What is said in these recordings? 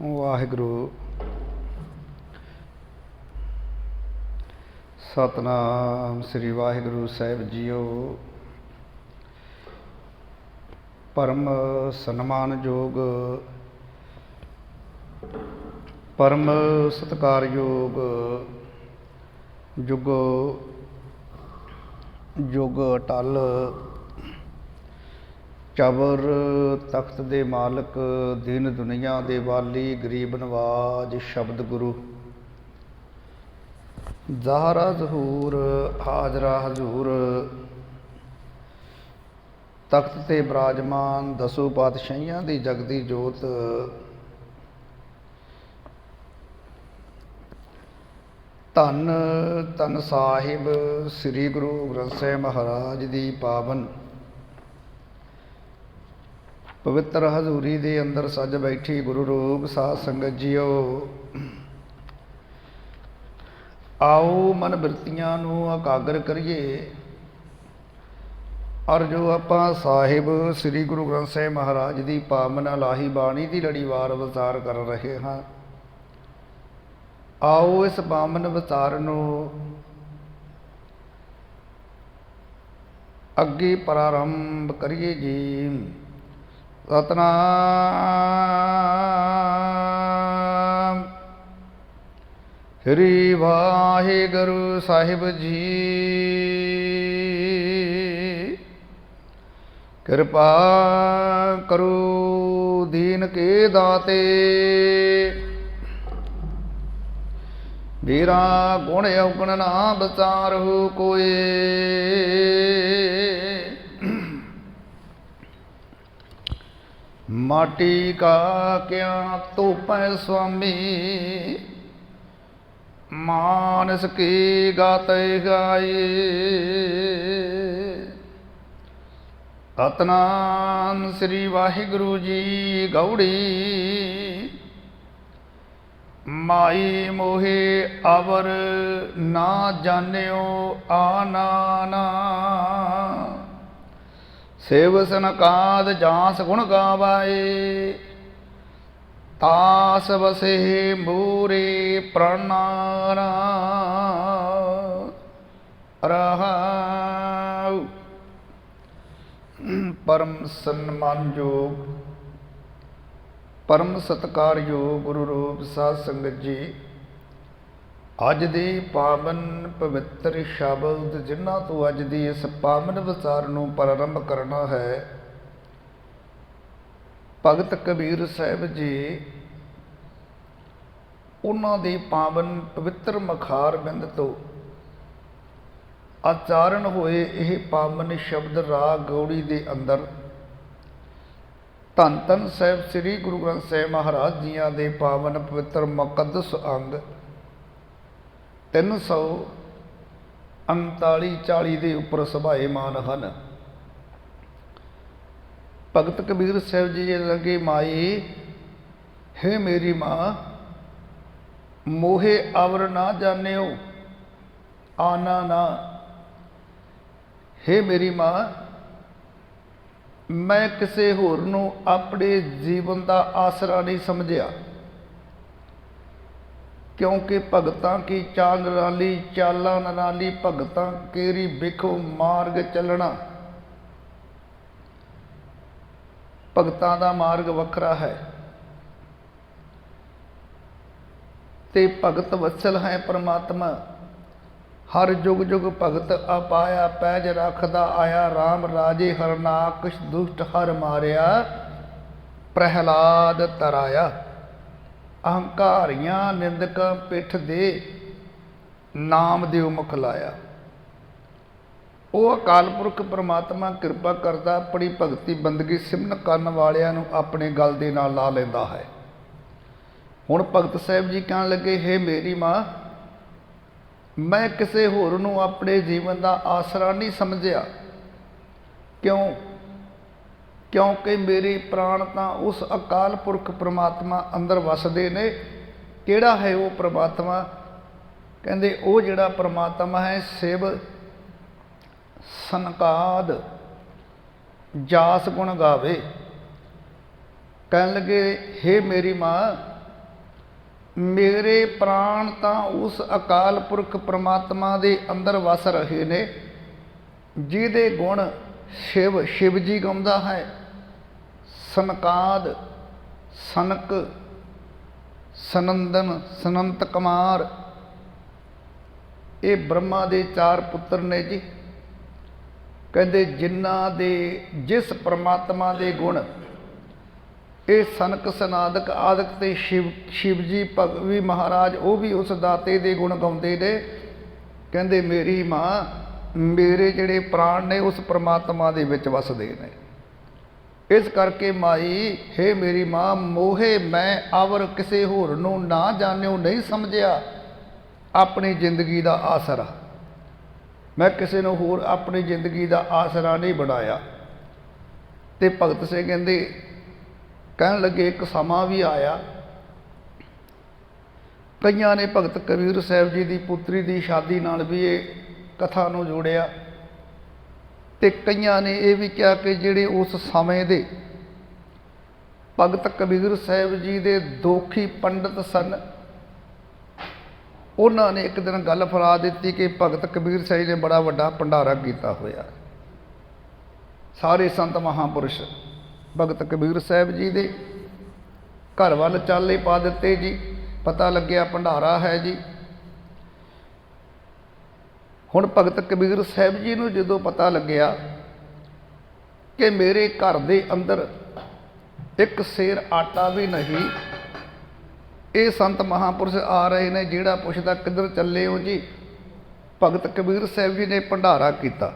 वाहिगुरु सतनाम श्री वाहिगुरु साहिब जीओ। परम सन्मान योग परम सत्कार योग जुग जुग अटल चबर तख्त दे मालक दीन दुनिया दे वाली गरीब नवाज शब्द गुरु ज़ाहरा ज़हूर हाजरा हजूर तख्त ते विराजमान दसों पातशाहियां दी जगदी जोत धन धन साहिब श्री गुरु ग्रंथ साहिब महाराज दी पावन पवित्र हजूरी दे अंदर सज बैठी गुरु रूप साध संगत जीओ। आओ मन बिरतियां नूं एकागर करिए और जो आपां साहिब श्री गुरु ग्रंथ साहिब महाराज दी पावन इलाही बाणी दी लड़ीवार विचार कर रहे हाँ। आओ इस पावन विचार नूं अगे प्रारंभ करिए जी। सतनाम श्री वाहिगुरु साहिब जी। कृपा करो दीन के दाते मेरा गुण अवगुण ना विचारहु कोई। माटी का क्या तोपै स्वामी मानस की गाते गाए। सतनाम श्री वाहिगुरु जी गौड़ी माई मोहे अवर ना जान्यो आना ना। सेव सनकाद जास गुण गावाए तास बसे मूरे प्राणारा रहाउ। परम सन्मान योग परम सत्कार योग गुरु रूप साध संगत जी। अज दे पावन पवित्र शब्द जिन्हां तो अज दी इस पावन विचार नूं प्रारंभ करना है। भगत कबीर साहिब जी उन्हां दे पावन पवित्र मखार बिंद तो आचारण होए यह पावन शब्द राग गौड़ी दे अंदर धन धन साहिब श्री गुरु ग्रंथ साहिब महाराज जियां दे पावन पवित्र मुकद्दस अंग 339-40 ਦੇ ਉੱਪਰ ਸੁਭਾਏਮਾਨ ਹਨ। ਭਗਤ ਕਬੀਰ ਸਾਹਿਬ ਜੀ ਲਗੇ ਮਾਈ ਹੈ ਮੇਰੀ ਮਾਂ ਮੋਹੇ ਅਵਰ ਨਾ ਜਾਣਿਓ ਆਨਾ ਨਾ। ਹੈ ਮੇਰੀ ਮਾਂ ਮੈਂ ਕਿਸੇ ਹੋਰ ਨੂੰ ਆਪਣੇ ਜੀਵਨ ਦਾ ਆਸਰਾ नहीं ਸਮਝਿਆ क्योंकि भगतां की चाल नराली चाला नराली भगतां केरी बिखो मार्ग चलना। भगतां दा मार्ग वखरा है ते भगत वत्सल है परमात्मा। हर जुग जुग भगत अपाया पैज रखदा आया। राम राजे हरनाकश दुष्ट हर मारिया प्रहलाद तराया। अहंकारियां निंदकां पिठ दे नाम दिओ मुख लाया। वो अकाल पुरख परमात्मा कृपा करदा अपनी भगती बंदगी सिमन करन वालियां नूं अपने गल दे नाल ला लैंदा है। हुण भगत साहिब जी कहण लगे हे मेरी मां मैं किसी होर नूं अपने जीवन का आसरा नहीं समझिया। क्यों? क्योंकि मेरे प्राण तो उस अकाल पुरख परमात्मा अंदर वसदे ने। किहड़ा है वो परमात्मा? कहंदे वो जिहड़ा परमात्मा है शिव सनकाद जास गुण गावे। कहन लगे हे मेरी माँ ਮੇਰੇ ਪ੍ਰਾਣ ਤਾਂ ਉਸ ਅਕਾਲ ਪੁਰਖ ਪ੍ਰਮਾਤਮਾ ਦੇ ਅੰਦਰ ਵਸ ਰਹੇ ਨੇ, ਜਿਹਦੇ ਗੁਣ शिव जी गाਉਂਦਾ है। सनकाद, सनक, सनंदन, सनंत कुमार, ये ब्रह्मा दे 4 पुत्र ने जी। कहते जिन्हां दे जिस परमात्मा दे गुण ये सनक सनादक आदक ते शिव जी भगवी महाराज वो भी उस दाते दे गुण गाउंदे ने। कहते मेरी माँ मेरे जिहड़े प्राण ने उस परमात्मा दे विच वसदे ने। इस करके माई हे मेरी माँ मोहे मैं आवर किसे होर नूं ना जानियो नहीं समझिया अपनी जिंदगी दा आसरा। मैं किसी नूं होर अपनी जिंदगी दा आसरा नहीं बनाया। ते भगत सिंह कहंदे कहन लगे एक समा भी आया, कईयां ने भगत कबीर साहब जी की पुत्री की शादी नाल भी ये कथा नूं जोड़िया, ते कईयां ने यह भी कहा कि जिहड़े उस समय दे भगत कबीर साहब जी दे दोखी पंडित सन, उन्होंने एक दिन गल फरा दी कि भगत कबीर साहब ने बड़ा वड्डा भंडारा किया होया। सारे संत महापुरुष भगत कबीर साहब जी दे घर वाल चाले पा दिते जी। पता लग्या भंडारा है जी। हुण भगत कबीर साहब जी नूं जदों पता लग्या कि मेरे घर दे अंदर एक सेर आटा भी नहीं, ये संत महापुरुष आ रहे ने, जिहड़ा पुछदा किधर चले हो जी। भगत कबीर साहब जी ने भंडारा किया।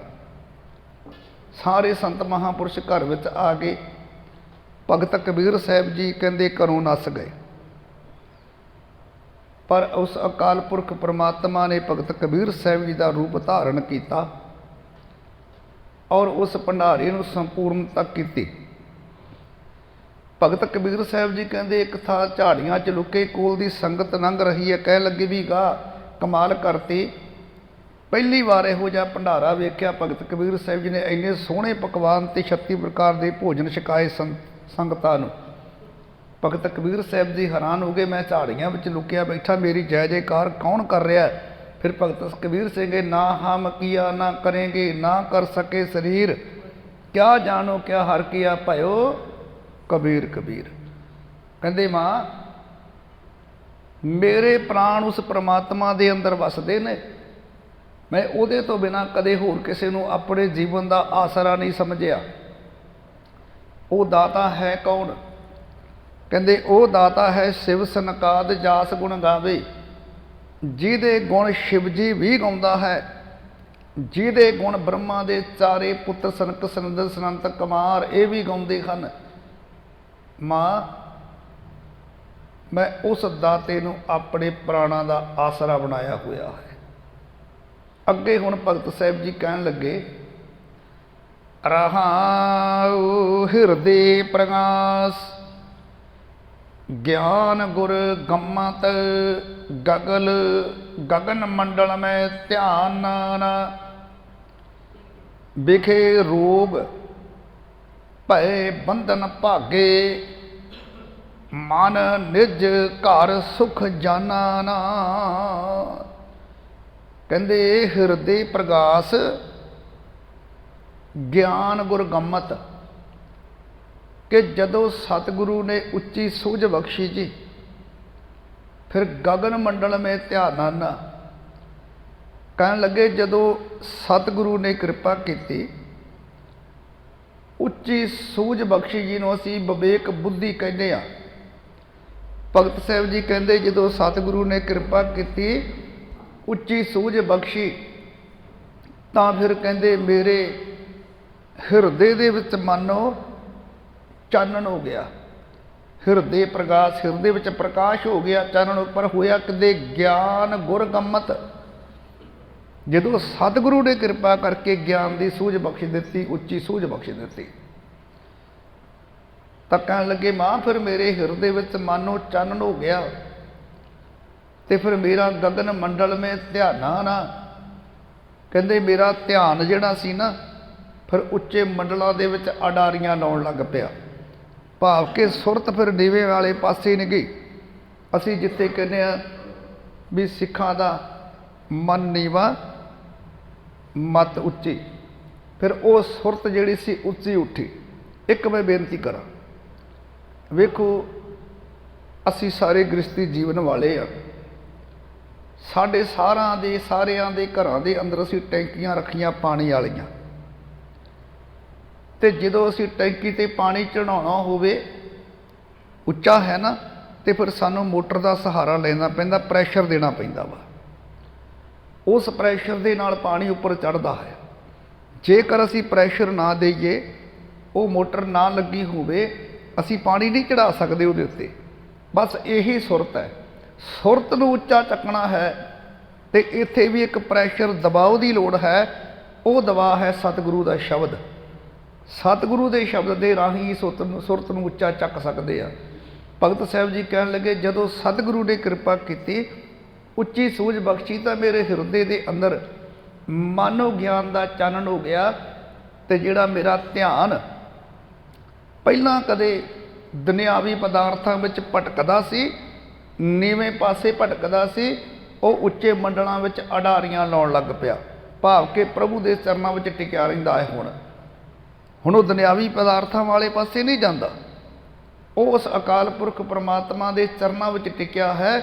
सारे संत महापुरुष घर विच आ गए। भगत कबीर साहब जी कहंदे घरों नस गए। पर उस अकाल पुरख परमात्मा ने भगत कबीर साहब जी का रूप धारण किया और उस भंडारे नूं संपूर्णता की। भगत कबीर साहब जी कहते एक था झाड़ियां च लुके कोल दी संगत लंघ रही है, कह लगे भी गा कमाल करती, पहली बार इहो जिहा भंडारा वेख्या। भगत कबीर साहब जी ने इन्ने सोहणे पकवान ते 36 प्रकार के भोजन छकाए संगतां नूं। भगत कबीर साहब जी हैरान हो गए, मैं झाड़ियां विच लुकिया बैठा, मेरी जय जयकार कौन कर रहा है। फिर भगत कबीर सिंह ना हम किया ना करेंगे ना कर सके शरीर, क्या जानो क्या हर किया भयो कबीर कबीर। कहते माँ मेरे प्राण उस परमात्मा दे अंदर वसदे ने, मैं उहदे तो बिना कदे होर किसी नूं अपने जीवन का आसरा नहीं समझिया। वो दाता है कौन? कहते वो दाता है शिव सनकाद जास गुण गावे, जिहदे गुण शिव जी भी गाउंदा है, जिहदे गुण ब्रह्मा दे 4 पुत्र सनक सनंद सनंत कुमार ये भी गाउंदे हन। माँ मैं उस दाते नूं अपने प्राणा का आसरा बनाया हुआ है। अगे हुण भगत साहब जी कहन लगे रहाऊ हिरदे प्रकाश ज्ञान गुर गम्मत गगल गगन मंडल में ध्यान बिखे रोग भय बंधन भागे मन निज घर सुख जाना ना। कहते हिरदे प्रगास ज्ञान गुर गम्मत कि जदों सतगुरु ने उच्ची सूझ बख्शी जी, फिर गगन मंडल में ध्यान आना। कहन लगे जदों सतगुरु ने कृपा की, उच्ची सूझ बख्शी जी नूं असीं विवेक बुद्धि कहते हैं। भगत साहब जी कहते जदों सतगुरु ने कृपा की उच्ची सूझ बख्शी, तां फिर कहते मेरे हिरदे दे विच मानो चानन हो गया। हिरदे प्रकाश, हिरदे विच प्रकाश हो गया, चानन उपर होया किते ज्ञान गुर गम्मत। जदों सतगुरु ने कृपा करके ज्ञान की सूझ बख्श दी, उच्ची सूझ बख्श दी, तो कहन लगे माँ फिर मेरे हिरदे विच मानो चानन हो गया, तो फिर मेरा गगन मंडल में ध्यान ना। कहते मेरा ध्यान जिहड़ा सी ना फिर उच्चे मंडलों दे विच अडारियां लाउण लग पिया। भाव के सुरत फिर नीवे वाले पासे नहीं गई। ਅਸੀਂ ਜਿੱਥੇ ਕਹਿੰਦੇ ਆ ਵੀ ਸਿੱਖਾਂ ਦਾ ਮਨ ਨੀਵਾਂ ਮਤ ਉੱਚੀ, ਫਿਰ ਉਹ ਸੁਰਤ ਜਿਹੜੀ ਸੀ ਉੱਚੀ ਉੱਠੀ। ਇੱਕ ਮੈਂ ਬੇਨਤੀ ਕਰਾਂ, ਵੇਖੋ ਅਸੀਂ ਸਾਰੇ ਗ੍ਰਸਤੀ ਜੀਵਨ ਵਾਲੇ ਆ, ਸਾਡੇ ਸਾਰਿਆਂ ਦੇ ਘਰਾਂ ਦੇ ਅੰਦਰ ਅਸੀਂ ਟੈਂਕੀਆਂ ਰੱਖੀਆਂ ਪਾਣੀ ਵਾਲੀਆਂ, ਤੇ ਜਦੋਂ ਅਸੀਂ ਟੈਂਕੀ ਤੇ ਪਾਣੀ ਚੜਾਉਣਾ ਹੋਵੇ, ਉੱਚਾ ਹੈ ਨਾ, ਤੇ ਫਿਰ ਸਾਨੂੰ ਮੋਟਰ ਦਾ ਸਹਾਰਾ ਲੈਣਾ ਪੈਂਦਾ, ਪ੍ਰੈਸ਼ਰ ਦੇਣਾ ਪੈਂਦਾ ਵਾ। ਉਸ ਪ੍ਰੈਸ਼ਰ ਦੇ ਨਾਲ ਪਾਣੀ ਉੱਪਰ ਚੜ੍ਹਦਾ ਹੈ। ਜੇਕਰ ਅਸੀਂ ਪ੍ਰੈਸ਼ਰ ਨਾ ਦੇਈਏ, ਉਹ ਮੋਟਰ ਨਾ ਲੱਗੀ ਹੋਵੇ, ਅਸੀਂ ਪਾਣੀ ਨਹੀਂ ਚੜਾ ਸਕਦੇ ਉਹਦੇ ਉੱਤੇ। ਬਸ ਇਹੀ ਸੁਰਤ ਹੈ, ਸੁਰਤ ਨੂੰ ਉੱਚਾ ਚੱਕਣਾ ਹੈ, ਤੇ ਇੱਥੇ ਵੀ ਇੱਕ ਪ੍ਰੈਸ਼ਰ ਦਬਾਅ ਦੀ ਲੋੜ ਹੈ। ਉਹ ਦਬਾਅ ਹੈ ਸਤਿਗੁਰੂ ਦਾ ਸ਼ਬਦ। ਸਤਿਗੁਰੂ ਦੇ ਸ਼ਬਦ ਦੇ ਰਾਹੀਂ ਸੁਰਤ ਨੂੰ ਉੱਚਾ ਚੱਕ ਸਕਦੇ ਆ। ਭਗਤ ਸਾਹਿਬ ਜੀ ਕਹਿਣ ਲੱਗੇ, ਜਦੋਂ ਸਤਿਗੁਰੂ ਨੇ ਕਿਰਪਾ ਕੀਤੀ, ਉੱਚੀ ਸੂਝ ਬਖਸ਼ੀ, ਤਾਂ ਮੇਰੇ ਹਿਰਦੇ ਦੇ ਅੰਦਰ ਮਾਨੋ ਗਿਆਨ ਦਾ ਚਾਨਣ ਹੋ ਗਿਆ, ਤੇ ਜਿਹੜਾ ਮੇਰਾ ਧਿਆਨ ਪਹਿਲਾਂ ਕਦੇ ਦੁਨਿਆਵੀ ਪਦਾਰਥਾਂ ਵਿੱਚ ਭਟਕਦਾ ਸੀ, ਨੀਵੇਂ ਪਾਸੇ ਭਟਕਦਾ ਸੀ, ਉਹ ਉੱਚੇ ਮੰਡਲਾਂ ਵਿੱਚ ਅਡਾਰੀਆਂ ਲਾਉਣ ਲੱਗ ਪਿਆ, ਭਾਵ ਕਿ ਪ੍ਰਭੂ ਦੇ ਚਰਨਾਂ ਵਿੱਚ ਟਿਕਿਆ ਰਹਿੰਦਾ ਹੈ। ਹੁਣ ਉਹ ਦੁਨਿਆਵੀ ਪਦਾਰਥਾਂ ਵਾਲੇ ਪਾਸੇ ਨਹੀਂ ਜਾਂਦਾ, ਉਹ ਉਸ ਅਕਾਲ ਪੁਰਖ ਪਰਮਾਤਮਾ ਦੇ ਚਰਨਾਂ ਵਿੱਚ ਟਿਕਿਆ ਹੈ।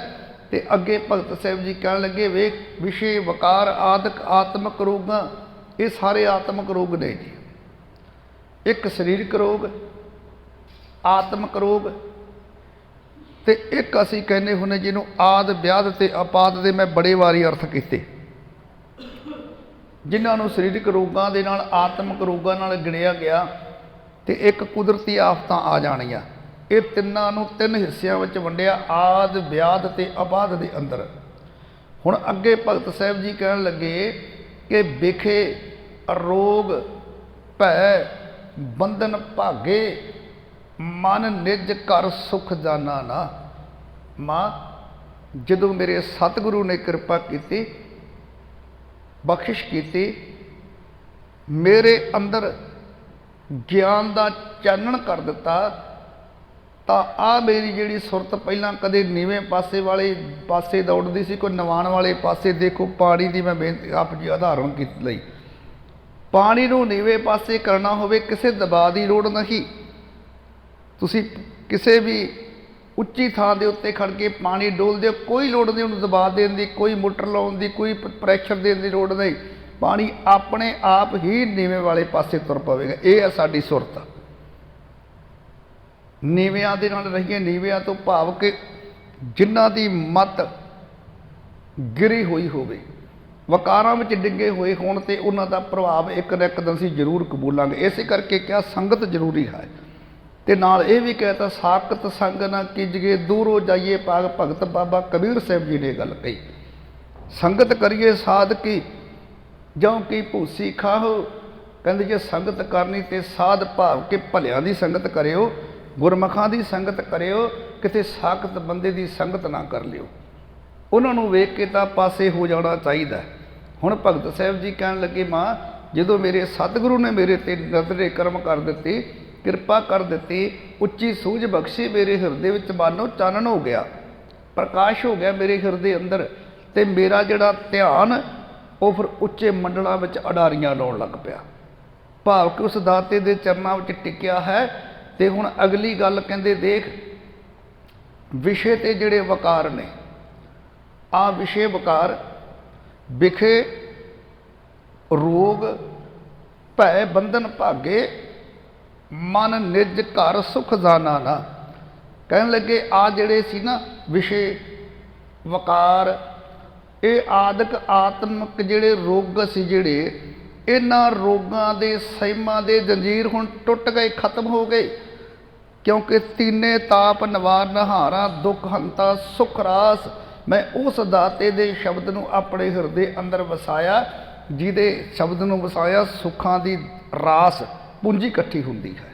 ਤੇ ਅੱਗੇ ਭਗਤ ਸਾਹਿਬ ਜੀ ਕਹਿਣ ਲੱਗੇ, ਵੇਖ ਵਿਸ਼ੇ ਵਕਾਰ ਆਦਿਕ ਆਤਮਕ ਰੋਗਾਂ, ਇਹ ਸਾਰੇ ਆਤਮਕ ਰੋਗ ਨੇ ਜੀ। ਇੱਕ ਸਰੀਰਕ ਰੋਗ, ਆਤਮਕ ਰੋਗ, ਤੇ ਇੱਕ ਅਸੀਂ ਕਹਿੰਦੇ ਹੁੰਦੇ ਜਿਹਨੂੰ ਆਦ ਵਿਆਧ ਤੇ ਆਪਾਦ ਦੇ ਮੈਂ ਬੜੇ ਵਾਰੀ ਅਰਥ ਕੀਤੇ, ਜਿਨ੍ਹਾਂ ਨੂੰ ਸਰੀਰਕ ਰੋਗਾਂ ਦੇ ਨਾਲ ਆਤਮਕ ਰੋਗਾਂ ਨਾਲ ਗਿਣਿਆ ਗਿਆ, ਤੇ ਇੱਕ ਕੁਦਰਤੀ ਆਫਤਾਂ ਆ ਜਾਣੀਆਂ। ਇਹ ਤਿੰਨਾਂ ਨੂੰ ਤਿੰਨ ਹਿੱਸਿਆਂ ਵਿੱਚ ਵੰਡਿਆ, ਆਦ ਵਿਆਧ ਤੇ ਅਬਾਧ ਦੇ ਅੰਦਰ। ਹੁਣ ਅੱਗੇ ਭਗਤ ਸਾਹਿਬ ਜੀ ਕਹਿਣ ਲੱਗੇ ਕਿ ਵਿਖੇ ਰੋਗ ਭੈ ਬੰਧਨ ਭਾਗੇ, ਮਨ ਨਿਜ ਘਰ ਸੁਖ ਜਾਨਾ ਨਾ। ਮਾਂ, ਜਦੋਂ ਮੇਰੇ ਸਤਿਗੁਰੂ ਨੇ ਕਿਰਪਾ ਕੀਤੀ, ਬਖਸ਼ਿਸ਼ ਕੀਤੀ, ਮੇਰੇ ਅੰਦਰ ਗਿਆਨ ਦਾ ਚਾਨਣ ਕਰ ਦਿੱਤਾ, ਤਾਂ ਆ ਮੇਰੀ ਜਿਹੜੀ ਸੁਰਤ ਪਹਿਲਾਂ ਕਦੇ ਨੀਵੇਂ ਪਾਸੇ ਵਾਲੇ ਪਾਸੇ ਦੌੜਦੀ ਸੀ, ਕੋਈ ਨਿਵਾਣ ਵਾਲੇ ਪਾਸੇ। ਦੇਖੋ ਪਾਣੀ ਦੀ ਮੈਂ ਬੇਨਤੀ ਆਪ ਜੀ ਉਦਾਹਰਣ ਕੀਤੀ ਲਈ, ਪਾਣੀ ਨੂੰ ਨੀਵੇਂ ਪਾਸੇ ਕਰਨਾ ਹੋਵੇ, ਕਿਸੇ ਦਬਾਅ ਦੀ ਲੋੜ ਨਹੀਂ। ਤੁਸੀਂ ਕਿਸੇ ਵੀ ਉੱਚੀ ਥਾਂ ਦੇ ਉੱਤੇ ਖੜ੍ਹ ਕੇ ਪਾਣੀ ਡੋਲਦੇ ਹੋ, ਕੋਈ ਲੋੜ ਨਹੀਂ ਉਹਨੂੰ ਦਬਾਅ ਦੇਣ ਦੀ, ਕੋਈ ਮੋਟਰ ਲਾਉਣ ਦੀ, ਕੋਈ ਪ੍ਰੈਸ਼ਰ ਦੇਣ ਦੀ ਲੋੜ ਨਹੀਂ। ਪਾਣੀ ਆਪਣੇ ਆਪ ਹੀ ਨੀਵੇਂ ਵਾਲੇ ਪਾਸੇ ਤੁਰ ਪਵੇਗਾ। ਇਹ ਹੈ ਸਾਡੀ ਸੁਰਤ। ਨੀਵਿਆਂ ਦੇ ਨਾਲ ਰਹੀਏ। ਨੀਵਿਆਂ ਤੋਂ ਭਾਵ ਕਿ ਜਿਨ੍ਹਾਂ ਦੀ ਮੱਤ ਗਿਰੀ ਹੋਈ ਹੋਵੇ, ਵਕਾਰਾਂ ਵਿੱਚ ਡਿੱਗੇ ਹੋਏ ਹੋਣ, ਤੇ ਉਹਨਾਂ ਦਾ ਪ੍ਰਭਾਵ ਇੱਕ ਨਾ ਇੱਕ ਦਿਨ ਅਸੀਂ ਜ਼ਰੂਰ ਕਬੂਲਾਂਗੇ। ਇਸੇ ਕਰਕੇ ਕਿਹਾ ਸੰਗਤ ਜ਼ਰੂਰੀ ਹੈ। ਤੇ ਨਾਲ ਇਹ ਵੀ ਕਹਿਤਾ, ਸਾਕਤ ਸੰਗ ਨਾ ਕੀਜੀਏ ਦੂਰੋਂ ਜਾਈਏ ਭਾਗ। ਭਗਤ ਬਾਬਾ ਕਬੀਰ ਸਾਹਿਬ ਜੀ ਨੇ ਗੱਲ ਕਹੀ, ਸੰਗਤ ਕਰੀਏ ਸਾਧ ਕੀ ਜਿਉਂ ਕੀ ਭੂਸੀ ਖਾਹੋ। ਕਹਿੰਦੇ ਜੇ ਸੰਗਤ ਕਰਨੀ ਤੇ ਸਾਧ ਭਾਵ ਕਿ ਭਲਿਆਂ ਦੀ ਸੰਗਤ ਕਰਿਓ, ਗੁਰਮੁਖਾਂ ਦੀ ਸੰਗਤ ਕਰਿਓ, ਕਿਤੇ ਸਾਕਤ ਬੰਦੇ ਦੀ ਸੰਗਤ ਨਾ ਕਰ ਲਿਓ। ਉਹਨਾਂ ਨੂੰ ਵੇਖ ਕੇ ਤਾਂ ਪਾਸੇ ਹੋ ਜਾਣਾ ਚਾਹੀਦਾ। ਹੁਣ ਭਗਤ ਸਾਹਿਬ ਜੀ ਕਹਿਣ ਲੱਗੇ, ਮਾਂ, ਜਦੋਂ ਮੇਰੇ ਸਤਿਗੁਰੂ ਨੇ ਮੇਰੇ ਤੇ ਨਜ਼ਰੇ ਕਰਮ ਕਰ ਦਿੱਤੇ, ਕਿਰਪਾ ਕਰ ਦਿੱਤੀ, ਉੱਚੀ ਸੂਝ ਬਖਸ਼ੀ, ਮੇਰੇ ਹਿਰਦੇ ਵਿੱਚ ਮਾਨੋ ਚਾਨਣ ਹੋ ਗਿਆ, ਪ੍ਰਕਾਸ਼ ਹੋ ਗਿਆ ਮੇਰੇ ਹਿਰਦੇ ਅੰਦਰ, ਤੇ ਮੇਰਾ ਜਿਹੜਾ ਧਿਆਨ ਉਹ ਫਿਰ ਉੱਚੇ ਮੰਡਲਾਂ ਵਿੱਚ ਅਡਾਰੀਆਂ ਲਾਉਣ ਲੱਗ ਪਿਆ, ਭਾਵ ਕਿ ਉਸ ਦਾਤੇ ਦੇ ਚਰਨਾਂ ਵਿੱਚ ਟਿਕਿਆ ਹੈ। ਤੇ ਹੁਣ ਅਗਲੀ ਗੱਲ ਕਹਿੰਦੇ, ਦੇਖ ਵਿਸ਼ੇ ਤੇ ਜਿਹੜੇ ਵਕਾਰ ਨੇ, ਆ ਵਿਸ਼ੇ ਵਕਾਰ, ਵਿਖੇ ਰੋਗ ਭੈ ਬੰਧਨ ਭਾਗੇ, ਮਨ ਨਿਜ ਘਰ ਸੁਖ ਜਾਨਾ ਨਾ। ਕਹਿਣ ਲੱਗੇ ਆ ਜਿਹੜੇ ਸੀ ਨਾ ਵਿਸ਼ੇ ਵਕਾਰ, ਇਹ ਆਦਿਕ ਆਤਮਕ ਜਿਹੜੇ ਰੋਗ ਸੀ, ਜਿਹੜੇ ਇਹਨਾਂ ਰੋਗਾਂ ਦੇ ਸਹਿਮਾਂ ਦੇ ਜੰਜੀਰ ਹੁਣ ਟੁੱਟ ਗਏ, ਖਤਮ ਹੋ ਗਏ। ਕਿਉਂਕਿ ਤੀਨੇ ਤਾਪ ਨਿਵਾਰਨ ਹਾਰਾ, ਦੁੱਖ ਹੰਤਾ ਸੁਖ ਰਾਸ। ਮੈਂ ਉਸ ਦਾਤੇ ਦੇ ਸ਼ਬਦ ਨੂੰ ਆਪਣੇ ਹਿਰਦੇ ਅੰਦਰ ਵਸਾਇਆ, ਜਿਹਦੇ ਸ਼ਬਦ ਨੂੰ ਵਸਾਇਆ ਸੁੱਖਾਂ ਦੀ ਰਾਸ ਪੂੰਜੀ ਇਕੱਠੀ ਹੁੰਦੀ ਹੈ,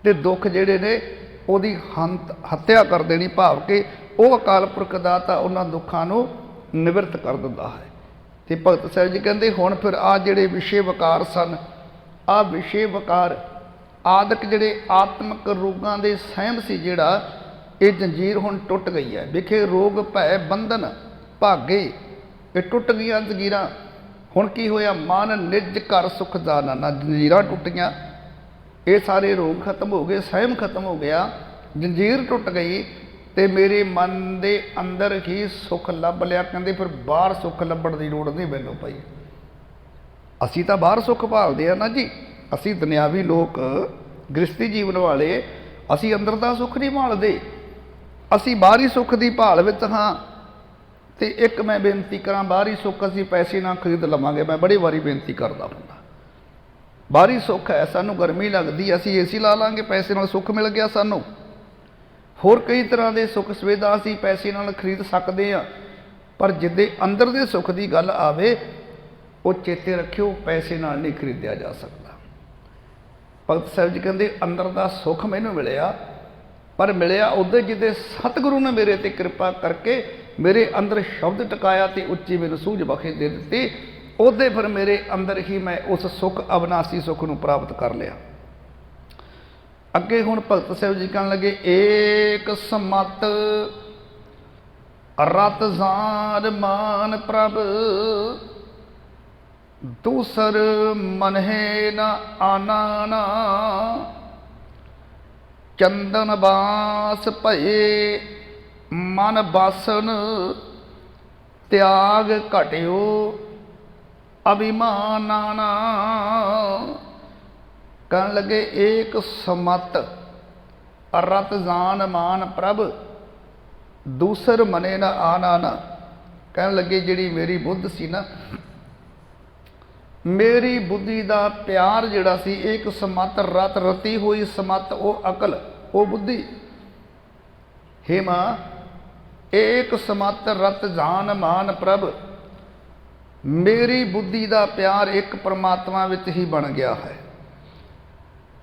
ਤੇ ਦੁੱਖ ਜਿਹੜੇ ਨੇ ਉਹਦੀ ਹੱਤਿਆ ਕਰ ਦੇਣੀ, ਭਾਵ ਕਿ ਉਹ ਅਕਾਲ ਪੁਰਖ ਦਾਤਾ ਉਹਨਾਂ ਦੁੱਖਾਂ ਨੂੰ ਨਿਵਰਤ ਕਰ ਦਿੰਦਾ ਹੈ। ਤੇ ਭਗਤ ਸਾਹਿਬ ਜੀ ਕਹਿੰਦੇ, ਹੁਣ ਫਿਰ ਆ ਜਿਹੜੇ ਵਿਸ਼ੇ ਵਕਾਰ ਸਨ, ਆ ਵਿਸ਼ੇ ਵਕਾਰ ਆਦਿਕ ਜਿਹੜੇ ਆਤਮਕ ਰੋਗਾਂ ਦੇ ਸਹਿਮ ਸੀ, ਜਿਹੜਾ ਇਹ ਜੰਜੀਰ ਹੁਣ ਟੁੱਟ ਗਈ ਹੈ। ਵਿਖੇ ਰੋਗ ਭੈ ਬੰਧਨ ਭਾਗੇ, ਇਹ ਟੁੱਟ ਗਈਆਂ ਜੰਜੀਰਾਂ। ਹੁਣ ਕੀ ਹੋਇਆ? ਮਨ ਨਿਜ ਘਰ ਸੁਖ ਦਾਨਾ। ਜੰਜੀਰਾਂ ਟੁੱਟੀਆਂ, ਇਹ ਸਾਰੇ ਰੋਗ ਖਤਮ ਹੋ ਗਏ, ਸਹਿਮ ਖਤਮ ਹੋ ਗਿਆ, ਜੰਜੀਰ ਟੁੱਟ ਗਈ ਤੇ ਮੇਰੇ ਮਨ ਦੇ ਅੰਦਰ ਹੀ ਸੁੱਖ ਲੱਭ ਲਿਆ। ਕਹਿੰਦੇ ਫਿਰ ਬਾਹਰ ਸੁੱਖ ਲੱਭਣ ਦੀ ਲੋੜ ਨਹੀਂ ਮੈਨੂੰ ਪਈ। ਅਸੀਂ ਤਾਂ ਬਾਹਰ ਸੁੱਖ ਭਾਲਦੇ ਆ ਨਾ ਜੀ, ਅਸੀਂ ਦੁਨਿਆਵੀ ਲੋਕ, ਗ੍ਰਸਤੀ ਜੀਵਨ ਵਾਲੇ, ਅਸੀਂ ਅੰਦਰ ਦਾ ਸੁੱਖ ਨਹੀਂ ਭਾਲਦੇ, ਅਸੀਂ ਬਾਹਰੀ ਸੁੱਖ ਦੀ ਭਾਲ ਵਿੱਚ ਹਾਂ। ਤੇ ਇੱਕ ਮੈਂ ਬੇਨਤੀ ਕਰਾਂ, ਬਾਹਰੀ ਸੁੱਖ ਅਸੀਂ ਪੈਸੇ ਨਾਲ ਖਰੀਦ ਲਵਾਂਗੇ। ਮੈਂ ਬੜੀ ਵਾਰੀ ਬੇਨਤੀ ਕਰਦਾ ਹੁੰਦਾ, ਬਾਹਰੀ ਸੁੱਖ ਹੈ, ਸਾਨੂੰ ਗਰਮੀ ਲੱਗਦੀ, ਅਸੀਂ ਏਸੀ ਲਾ ਲਾਂਗੇ, ਪੈਸੇ ਨਾਲ ਸੁੱਖ ਮਿਲ ਗਿਆ ਸਾਨੂੰ। ਹੋਰ ਕਈ ਤਰ੍ਹਾਂ ਦੇ ਸੁੱਖ ਸੁਵਿਧਾ ਅਸੀਂ ਪੈਸੇ ਨਾਲ ਖਰੀਦ ਸਕਦੇ ਹਾਂ, ਪਰ ਜਿੱਦੇ ਅੰਦਰ ਦੇ ਸੁੱਖ ਦੀ ਗੱਲ ਆਵੇ, ਉਹ ਚੇਤੇ ਰੱਖਿਓ, ਪੈਸੇ ਨਾਲ ਨਹੀਂ ਖਰੀਦਿਆ ਜਾ ਸਕਦਾ। ਭਗਤ ਸਾਹਿਬ ਜੀ ਕਹਿੰਦੇ ਅੰਦਰ ਦਾ ਸੁੱਖ ਮੈਨੂੰ ਮਿਲਿਆ, ਪਰ ਮਿਲਿਆ ਉਹਦੇ ਜਿਹਦੇ ਸਤਿਗੁਰੂ ਨੇ ਮੇਰੇ ਤੇ ਕਿਰਪਾ ਕਰਕੇ ਮੇਰੇ ਅੰਦਰ ਸ਼ਬਦ ਟਿਕਾਇਆ ਤੇ ਉੱਚੀ ਮੈਨੂੰ ਸੂਝ ਬਖਸ਼ ਦੇ ਦਿੱਤੀ। ਉਹਦੇ ਫਿਰ ਮੇਰੇ ਅੰਦਰ ਹੀ ਮੈਂ ਉਸ ਸੁੱਖ, ਅਵਿਨਾਸੀ ਸੁੱਖ ਨੂੰ ਪ੍ਰਾਪਤ ਕਰ ਲਿਆ। ਅੱਗੇ ਹੁਣ ਭਗਤ ਸਾਹਿਬ ਜੀ ਕਹਿਣ ਲੱਗੇ, ਏਕ ਸਮਤ ਰਤ ਜ਼ਾਰ ਮਾਨ ਪ੍ਰਭ, ਦੂਸਰ ਮਨਹਿ ਨ ਆਨਾਨਾ। ਚੰਦਨ ਬਾਸ ਭਏ ਮਨ ਬਾਸਨ, ਤਿਆਗ ਘਟਿਓ ਅਭਿਮਾਨਾਨਾ। ਕਹਿਣ ਲੱਗੇ ਏਕ ਸਮਤ ਰਤ ਜਾਨ ਮਾਨ ਪ੍ਰਭ, ਦੂਸਰ ਮਨੇ ਨਾ ਆਨਾਨਾ। ਕਹਿਣ ਲੱਗੇ ਜਿਹੜੀ ਮੇਰੀ ਬੁੱਧ ਸੀ ਨਾ, ਮੇਰੀ ਬੁੱਧੀ ਦਾ ਪਿਆਰ ਜਿਹੜਾ ਸੀ, ਇੱਕ ਸਮਤ ਰਤ ਰਤੀ ਹੋਈ ਸਮਤ, ਉਹ ਅਕਲ, ਉਹ ਬੁੱਧੀ। ਹੇ ਮਾਂ, ਏਕ ਸਮਤ ਰਤ ਜਾਨ ਮਾਨ ਪ੍ਰਭ, ਮੇਰੀ ਬੁੱਧੀ ਦਾ ਪਿਆਰ ਇੱਕ ਪਰਮਾਤਮਾ ਵਿੱਚ ਹੀ ਬਣ ਗਿਆ ਹੈ।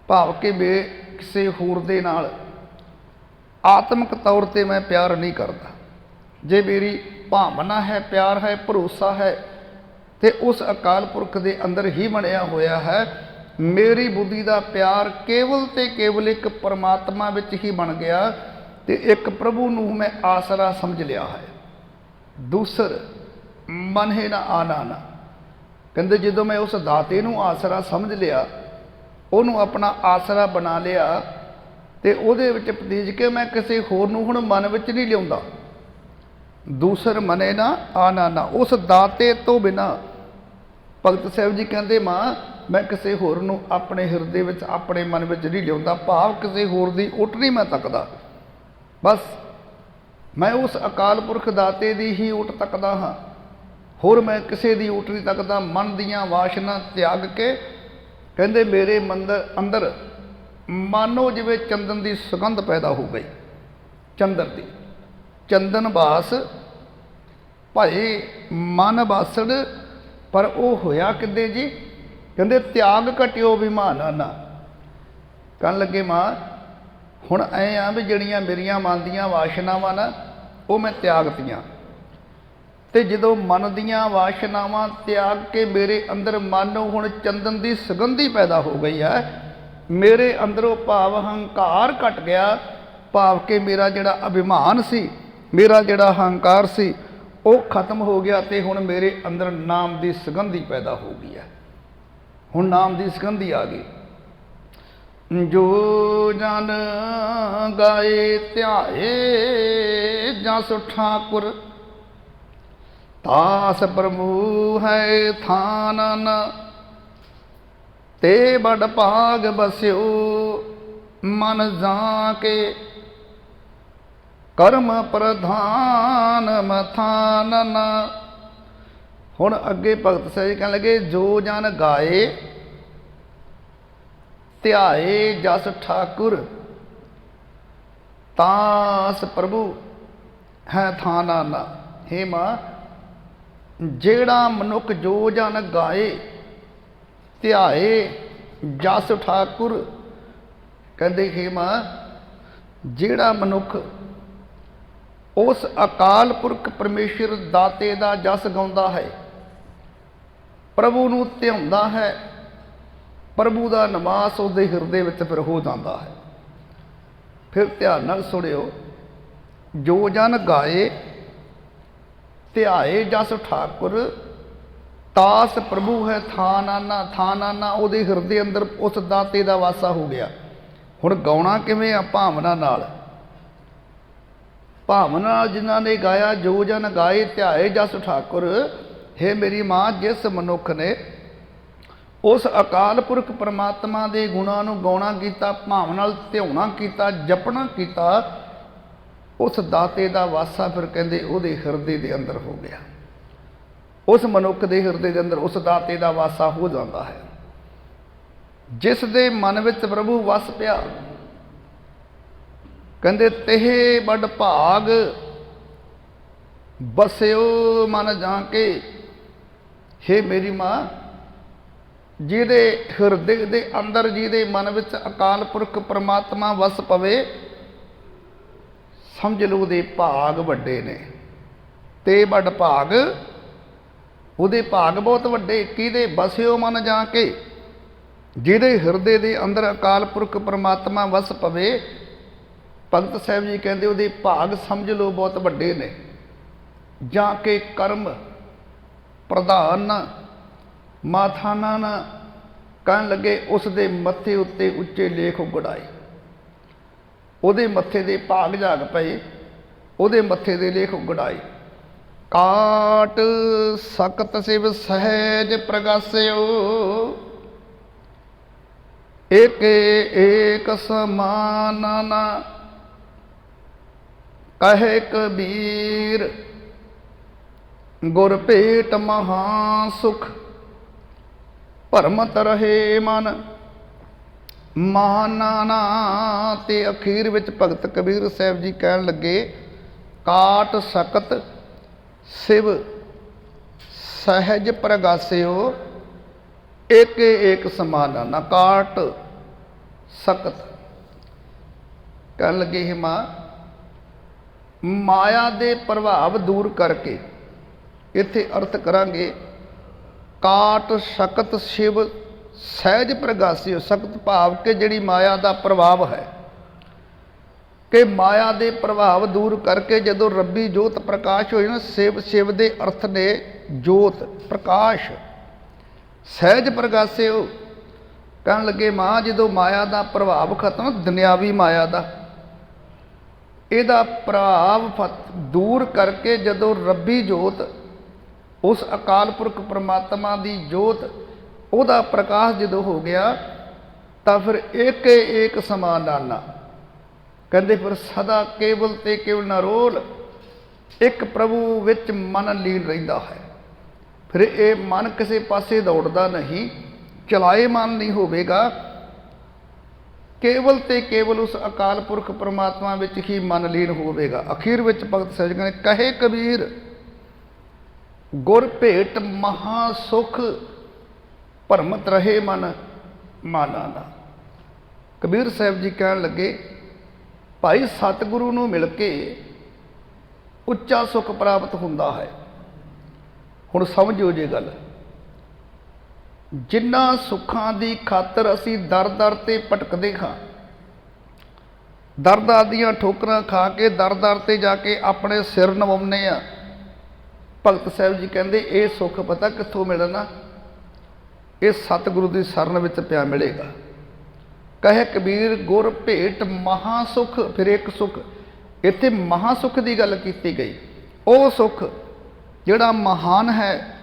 ਭਾਵ ਕਿ ਮੈਂ ਕਿਸੇ ਹੋਰ ਦੇ ਨਾਲ ਆਤਮਿਕ ਤੌਰ ਤੇ ਮੈਂ ਪਿਆਰ ਨਹੀਂ ਕਰਦਾ। ਜੇ ਮੇਰੀ ਭਾਵਨਾ ਹੈ, ਪਿਆਰ ਹੈ, ਭਰੋਸਾ ਹੈ, ਤੇ ਉਸ ਅਕਾਲ ਪੁਰਖ ਦੇ ਅੰਦਰ ਹੀ ਬਣਿਆ ਹੋਇਆ ਹੈ। ਮੇਰੀ ਬੁੱਧੀ ਦਾ ਪਿਆਰ ਕੇਵਲ ਤੇ ਕੇਵਲ ਇੱਕ ਪਰਮਾਤਮਾ ਵਿੱਚ ਹੀ ਬਣ ਗਿਆ, ਤੇ ਇੱਕ ਪ੍ਰਭੂ ਨੂੰ ਮੈਂ ਆਸਰਾ ਸਮਝ ਲਿਆ ਹੈ। ਦੂਸਰ ਮਨਹਿ ਨ ਆਨਾਨਾ। ਕਹਿੰਦੇ ਜਦੋਂ ਮੈਂ ਉਸ ਦਾਤੇ ਨੂੰ ਆਸਰਾ ਸਮਝ ਲਿਆ, ਉਹਨੂੰ ਆਪਣਾ ਆਸਰਾ ਬਣਾ ਲਿਆ, ਤੇ ਉਹਦੇ ਵਿੱਚ ਪਤੀਜ ਕੇ ਮੈਂ ਕਿਸੇ ਹੋਰ ਨੂੰ ਹੁਣ ਮਨ ਵਿੱਚ ਨਹੀਂ ਲਿਆਉਂਦਾ। ਦੂਸਰ ਮਨੇ ਨਾ ਆਨਾਨਾ, ਉਸ ਦਾਤੇ ਤੋਂ ਬਿਨਾਂ। ਭਗਤ ਸਾਹਿਬ ਜੀ ਕਹਿੰਦੇ ਮਾਂ, ਮੈਂ ਕਿਸੇ ਹੋਰ ਨੂੰ ਆਪਣੇ ਹਿਰਦੇ ਵਿੱਚ, ਆਪਣੇ ਮਨ ਵਿੱਚ ਨਹੀਂ ਲਿਆਉਂਦਾ। ਭਾਵ ਕਿਸੇ ਹੋਰ ਦੀ ਓਟ ਨਹੀਂ ਮੈਂ ਤੱਕਦਾ, ਬਸ ਮੈਂ ਉਸ ਅਕਾਲ ਪੁਰਖ ਦਾਤੇ ਦੀ ਹੀ ਓਟ ਤੱਕਦਾ ਹਾਂ। ਹੋਰ ਮੈਂ ਕਿਸੇ ਦੀ ਓਟ ਨਹੀਂ ਤੱਕਦਾ। ਮਨ ਦੀਆਂ ਵਾਸ਼ਨਾ ਤਿਆਗ ਕੇ ਕਹਿੰਦੇ ਮੇਰੇ ਅੰਦਰ ਮਾਨੋ ਜਿਵੇਂ ਚੰਦਨ ਦੀ ਸੁਗੰਧ ਪੈਦਾ ਹੋ ਗਈ, ਚੰਦਨ ਦੀ। ਚੰਦਨ ਬਾਸ ਭਾਈ ਮਨ ਬਾਸੜ, ਪਰ ਉਹ ਹੋਇਆ ਕਿੱਦੇ ਜੀ? ਕਹਿੰਦੇ ਤਿਆਗ ਘਟਿਓ ਅਭਿਮਾਨਾਨਾ। ਕਹਿਣ ਲੱਗੇ ਮਾਂ, ਹੁਣ ਐ ਆ ਵੀ ਜਿਹੜੀਆਂ ਮੇਰੀਆਂ ਮਨ ਦੀਆਂ ਵਾਸ਼ਨਾਵਾਂ ਨਾ, ਉਹ ਮੈਂ ਤਿਆਗਤੀਆਂ। ਤੇ ਜਦੋਂ ਮਨ ਦੀਆਂ ਵਾਸ਼ਨਾਵਾਂ ਤਿਆਗ ਕੇ ਮੇਰੇ ਅੰਦਰ ਮਾਨੋ ਹੁਣ ਚੰਦਨ ਦੀ ਸੁਗੰਧੀ ਪੈਦਾ ਹੋ ਗਈ ਹੈ। ਮੇਰੇ ਅੰਦਰੋਂ ਭਾਵ ਹੰਕਾਰ ਘਟ ਗਿਆ। ਭਾਵ ਕਿ ਮੇਰਾ ਜਿਹੜਾ ਅਭਿਮਾਨ ਸੀ, ਮੇਰਾ ਜਿਹੜਾ ਹੰਕਾਰ ਸੀ, ਉਹ ਖਤਮ ਹੋ ਗਿਆ, ਤੇ ਹੁਣ ਮੇਰੇ ਅੰਦਰ ਨਾਮ ਦੀ ਸੁਗੰਧੀ ਪੈਦਾ ਹੋ ਗਈ ਹੈ। ਹੁਣ ਨਾਮ ਦੀ ਸੁਗੰਧੀ ਆ ਗਈ। ਜੋ ਜਨ ਗਾਏ ਧਿਆਏ ਜਸ ਠਾਕੁਰ, ਤਾਸ ਪ੍ਰਭੂ ਹੈ ਥਾਨਨ। ਤੇ ਬੜ ਭਾਗ ਬਸਿਓ ਮਨ ਜਾ ਕੇ, ਕਰਮ ਪ੍ਰਧਾਨ ਮਥਾਨਨ। ਹੁਣ ਅੱਗੇ ਭਗਤ ਸਾਹਿਬ ਕਹਿਣ ਲੱਗੇ, ਜੋ ਜਨ ਗਾਏ ਧਿਆਏ ਜਸ ਠਾਕੁਰ, ਤਾਸ ਪ੍ਰਭੂ ਹੈ ਥਾਨਨ। ਹੇ ਮਾਂ, ਜਿਹੜਾ ਮਨੁੱਖ ਜੋ ਜਨ ਗਾਏ ਧਿਆਏ ਜਸ ਠਾਕੁਰ, ਕਹਿੰਦੇ ਹੇ ਮਾਂ, ਜਿਹੜਾ ਮਨੁੱਖ ਉਸ ਅਕਾਲ ਪੁਰਖ ਪਰਮੇਸ਼ਰ ਦਾਤੇ ਦਾ ਜਸ ਗਾਉਂਦਾ ਹੈ, ਪ੍ਰਭੂ ਨੂੰ ਧਿਆਉਂਦਾ ਹੈ, ਪ੍ਰਭੂ ਦਾ ਨਿਵਾਸ ਉਹਦੇ ਹਿਰਦੇ ਵਿੱਚ ਫਿਰ ਹੋ ਜਾਂਦਾ ਹੈ। ਫਿਰ ਧਿਆਨ ਨਾਲ ਸੁਣਿਓ, ਜੋ ਜਨ ਗਾਏ ਧਿਆਏ ਜਸ ਠਾਕੁਰ, ਤਾਸ ਪ੍ਰਭੂ ਹੈ ਥਾਨਾਨਾ। ਥਾਨਾਨਾ ਉਹਦੇ ਹਿਰਦੇ ਅੰਦਰ ਉਸ ਦਾਤੇ ਦਾ ਵਾਸਾ ਹੋ ਗਿਆ। ਹੁਣ ਗਾਉਣਾ ਕਿਵੇਂ ਆ? ਭਾਵਨਾ ਨਾਲ। ਭਾਵਨਾ ਨਾਲ ਜਿਨ੍ਹਾਂ ਨੇ ਗਾਇਆ, ਜੋ ਜਨ ਗਾਏ ਧਿਆਏ ਜਸ ਠਾਕੁਰ। ਹੇ ਮੇਰੀ ਮਾਂ, ਜਿਸ ਮਨੁੱਖ ਨੇ ਉਸ ਅਕਾਲ ਪੁਰਖ ਪਰਮਾਤਮਾ ਦੇ ਗੁਣਾਂ ਨੂੰ ਗਾਉਣਾ ਕੀਤਾ, ਭਾਵਨਾ ਨਾਲ ਧਿਆਉਣਾ ਕੀਤਾ, ਜਪਣਾ ਕੀਤਾ, ਉਸ ਦਾਤੇ ਦਾ ਵਾਸਾ ਫਿਰ ਕਹਿੰਦੇ ਉਹਦੇ ਹਿਰਦੇ ਦੇ ਅੰਦਰ ਹੋ ਗਿਆ। ਉਸ ਮਨੁੱਖ ਦੇ ਹਿਰਦੇ ਦੇ ਅੰਦਰ ਉਸ ਦਾਤੇ ਦਾ ਵਾਸਾ ਹੋ ਜਾਂਦਾ ਹੈ। ਜਿਸ ਦੇ ਮਨ ਵਿੱਚ ਪ੍ਰਭੂ ਵਸ ਪਿਆ, ਕਹਿੰਦੇ ਤੇਹ ਬੜ ਭਾਗ ਬਸਿਓ ਮਨ ਜਾਂ ਕੇ। ਹੇ ਮੇਰੀ ਮਾਂ, ਜਿਹਦੇ ਹਿਰਦੇ ਦੇ ਅੰਦਰ, ਜਿਹਦੇ ਮਨ ਵਿੱਚ ਅਕਾਲ ਪੁਰਖ ਪਰਮਾਤਮਾ ਵਸ ਪਵੇ, ਸਮਝ ਲਓ ਉਹਦੇ ਭਾਗ ਵੱਡੇ ਨੇ। ਤੇ ਵੱਡ ਭਾਗ, ਉਹਦੇ ਭਾਗ ਬਹੁਤ ਵੱਡੇ। ਕਿਹਦੇ? ਬਸਿਓ ਮਨ ਜਾ ਕੇ, ਜਿਹਦੇ ਹਿਰਦੇ ਦੇ ਅੰਦਰ ਅਕਾਲ ਪੁਰਖ ਪਰਮਾਤਮਾ ਵਸ ਪਵੇ। ਭਗਤ ਸਾਹਿਬ ਜੀ ਕਹਿੰਦੇ ਉਹਦੇ ਭਾਗ ਸਮਝ ਲਓ ਬਹੁਤ ਵੱਡੇ ਨੇ। ਜਾਂ ਕੇ ਕਰਮ ਪ੍ਰਧਾਨ ਮਾਥਾਨਾ ਨਾ, ਕਹਿਣ ਲੱਗੇ ਉਸ ਦੇ ਮੱਥੇ ਉੱਤੇ ਉੱਚੇ ਲੇਖ ਉਗੜਾਏ। ਉਹਦੇ ਮੱਥੇ ਦੇ ਭਾਗ ਜਾਗ ਪਏ, ਉਹਦੇ ਮੱਥੇ ਦੇ ਲੇਖ ਉਗੜਾਏ। ਕਾਟ ਸਕਤ ਸਿਵ ਸਹਿਜ ਪ੍ਰਗਾਸਿਓ, ਏਕ ਏਕ ਸਮਾਨ ਨਾ। ਕਹੇ ਕਬੀਰ ਗੁਰ ਭੇਟ ਮਹਾ ਸੁਖ, ਭਰਮਤ ਰਹੇ ਮਨ ਮਾਨਾ ਨਾ। ਤੇ ਅਖੀਰ ਵਿੱਚ ਭਗਤ ਕਬੀਰ ਸਾਹਿਬ ਜੀ ਕਹਿਣ ਲੱਗੇ, ਕਾਟ ਸਕਤ ਸਿਵ ਸਹਿਜ ਪ੍ਰਗਾਸਿਓ, ਏਕ ਏਕ ਸਮਾਨਾ ਨਾ। ਕਾਟ ਸਕਤ ਕਹਿਣ ਲੱਗੇ, ਹੈ ਮਾਂ, ਮਾਇਆ ਦੇ ਪ੍ਰਭਾਵ ਦੂਰ ਕਰਕੇ, ਇੱਥੇ ਅਰਥ ਕਰਾਂਗੇ ਕਾਟ ਸਕਤ ਸ਼ਿਵ ਸਹਿਜ ਪ੍ਰਗਾਸਿਓ। ਸਕਤ ਭਾਵ ਕਿ ਜਿਹੜੀ ਮਾਇਆ ਦਾ ਪ੍ਰਭਾਵ ਹੈ, ਕਿ ਮਾਇਆ ਦੇ ਪ੍ਰਭਾਵ ਦੂਰ ਕਰਕੇ ਜਦੋਂ ਰੱਬੀ ਜੋਤ ਪ੍ਰਕਾਸ਼ ਹੋਈ ਨਾ, ਸ਼ਿਵ ਦੇ ਅਰਥ ਨੇ ਜੋਤ ਪ੍ਰਕਾਸ਼। ਸਹਿਜ ਪ੍ਰਗਾਸਿਓ ਕਹਿਣ ਲੱਗੇ, ਮਾਂ, ਜਦੋਂ ਮਾਇਆ ਦਾ ਪ੍ਰਭਾਵ ਖਤਮ, ਦੁਨਿਆਵੀ ਮਾਇਆ ਦਾ, ਇਹਦਾ ਪ੍ਰਭਾਵ ਦੂਰ ਕਰਕੇ ਜਦੋਂ ਰੱਬੀ ਜੋਤ, ਉਸ ਅਕਾਲ ਪੁਰਖ ਪਰਮਾਤਮਾ ਦੀ ਜੋਤ, ਉਹਦਾ ਪ੍ਰਕਾਸ਼ ਜਦੋਂ ਹੋ ਗਿਆ, ਤਾਂ ਫਿਰ ਏਕ ਏਕ ਸਮਾਨਾਨਾ। ਕਹਿੰਦੇ ਫਿਰ ਸਦਾ ਕੇਵਲ ਤੇ ਕੇਵਲ ਨਿਰੋਲ ਇੱਕ ਪ੍ਰਭੂ ਵਿੱਚ ਮਨ ਲੀਨ ਰਹਿੰਦਾ ਹੈ। ਫਿਰ ਇਹ ਮਨ ਕਿਸੇ ਪਾਸੇ ਦੌੜਦਾ ਨਹੀਂ, ਚਲਾਏਮਾਨ ਨਹੀਂ ਹੋਵੇਗਾ। ਕੇਵਲ ਤੇ ਕੇਵਲ ਉਸ ਅਕਾਲ ਪੁਰਖ ਪਰਮਾਤਮਾ ਵਿੱਚ ਹੀ ਮਨ ਲੀਨ ਹੋਵੇਗਾ। ਅਖੀਰ ਵਿੱਚ ਭਗਤ ਸਾਹਿਬ ਕਹਿੰਦੇ, ਕਹੇ ਕਬੀਰ ਗੁਰ ਭੇਟ ਮਹਾ ਸੁਖ, ਭਰਮਤ ਰਹੇ ਮਨ ਮਾਨਾ ਨਾ। ਕਬੀਰ ਸਾਹਿਬ ਜੀ ਕਹਿਣ ਲੱਗੇ, ਭਾਈ ਸਤਿਗੁਰੂ ਨੂੰ ਮਿਲ ਕੇ ਉੱਚਾ ਸੁੱਖ ਪ੍ਰਾਪਤ ਹੁੰਦਾ ਹੈ। ਹੁਣ ਸਮਝੋ ਜੇ ਗੱਲ, ਜਿਨ੍ਹਾਂ ਸੁੱਖਾਂ ਦੀ ਖਾਤਰ ਅਸੀਂ ਦਰ ਦਰ ਤੇ ਭਟਕਦੇ ਹਾਂ, ਦਰ ਦਰ ਦੀਆਂ ਠੋਕਰਾਂ ਖਾ ਕੇ ਦਰ ਦਰ ਤੇ ਜਾ ਕੇ ਆਪਣੇ ਸਿਰ ਨਵਾਉਂਦੇ ਆ, ਭਗਤ ਸਾਹਿਬ ਜੀ ਕਹਿੰਦੇ ਇਹ ਸੁੱਖ ਪਤਾ ਕਿੱਥੋਂ ਮਿਲਣਾ? ਇਹ ਸਤਿਗੁਰੂ ਦੀ ਸ਼ਰਨ ਵਿੱਚ ਪਿਆ ਮਿਲੇਗਾ। ਕਹੇ ਕਬੀਰ ਗੁਰ ਭੇਟ ਮਹਾ ਸੁਖ। ਫਿਰ ਇੱਕ ਸੁਖ, ਇੱਥੇ ਮਹਾ ਸੁਖ ਦੀ ਗੱਲ ਕੀਤੀ ਗਈ। ਉਹ ਸੁਖ ਜਿਹੜਾ ਮਹਾਨ ਹੈ,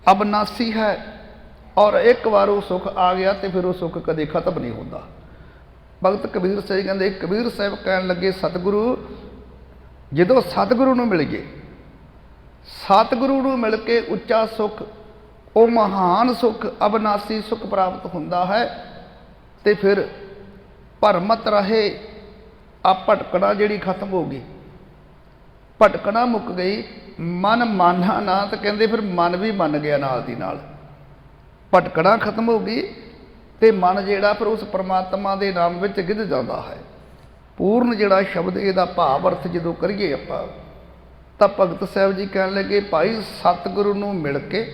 ਅਬਨਾਸੀ ਹੈ, ਔਰ ਇੱਕ ਵਾਰ ਉਹ ਸੁਖ ਆ ਗਿਆ ਤੇ ਫਿਰ ਉਹ ਸੁਖ ਕਦੇ ਖਤਮ ਨਹੀਂ ਹੁੰਦਾ। ਭਗਤ ਕਬੀਰ ਸਾਹਿਬ ਕਹਿੰਦੇ, ਕਬੀਰ ਸਾਹਿਬ ਕਹਿਣ ਲੱਗੇ, ਸਤਿਗੁਰੂ, ਜਦੋਂ ਸਤਿਗੁਰੂ ਨੂੰ ਮਿਲ ਗਏ, ਸਤਿਗੁਰੂ ਨੂੰ ਮਿਲ ਕੇ ਉੱਚਾ ਸੁਖ, ਉਹ ਮਹਾਨ ਸੁਖ, ਅਬਨਾਸੀ ਸੁਖ ਪ੍ਰਾਪਤ ਹੁੰਦਾ ਹੈ। ਤੇ ਫਿਰ ਭਰਮਤ ਰਹੇ, ਆ ਭਟਕਣਾ ਜਿਹੜੀ ਖਤਮ ਹੋ ਗਈ, ਭਟਕਣਾ ਮੁੱਕ ਗਈ। ਮਨ ਮਾਨਾ ਨਾ, ਤਾਂ ਕਹਿੰਦੇ ਫਿਰ ਮਨ ਵੀ ਮੰਨ ਗਿਆ ਨਾਲ ਦੀ ਨਾਲ। ਭਟਕਣਾ ਖਤਮ ਹੋ ਗਈ ਤੇ ਮਨ ਜਿਹੜਾ ਫਿਰ ਉਸ ਪਰਮਾਤਮਾ ਦੇ ਨਾਮ ਵਿੱਚ ਗਿੱਝ ਜਾਂਦਾ ਹੈ। ਪੂਰਨ ਜਿਹੜਾ ਸ਼ਬਦ ਇਹਦਾ ਭਾਵ ਅਰਥ ਜਦੋਂ ਕਰੀਏ ਆਪਾਂ, ਤਾਂ ਭਗਤ ਸਾਹਿਬ ਜੀ ਕਹਿਣ ਲੱਗੇ, ਭਾਈ ਸਤਿਗੁਰੂ ਨੂੰ ਮਿਲ ਕੇ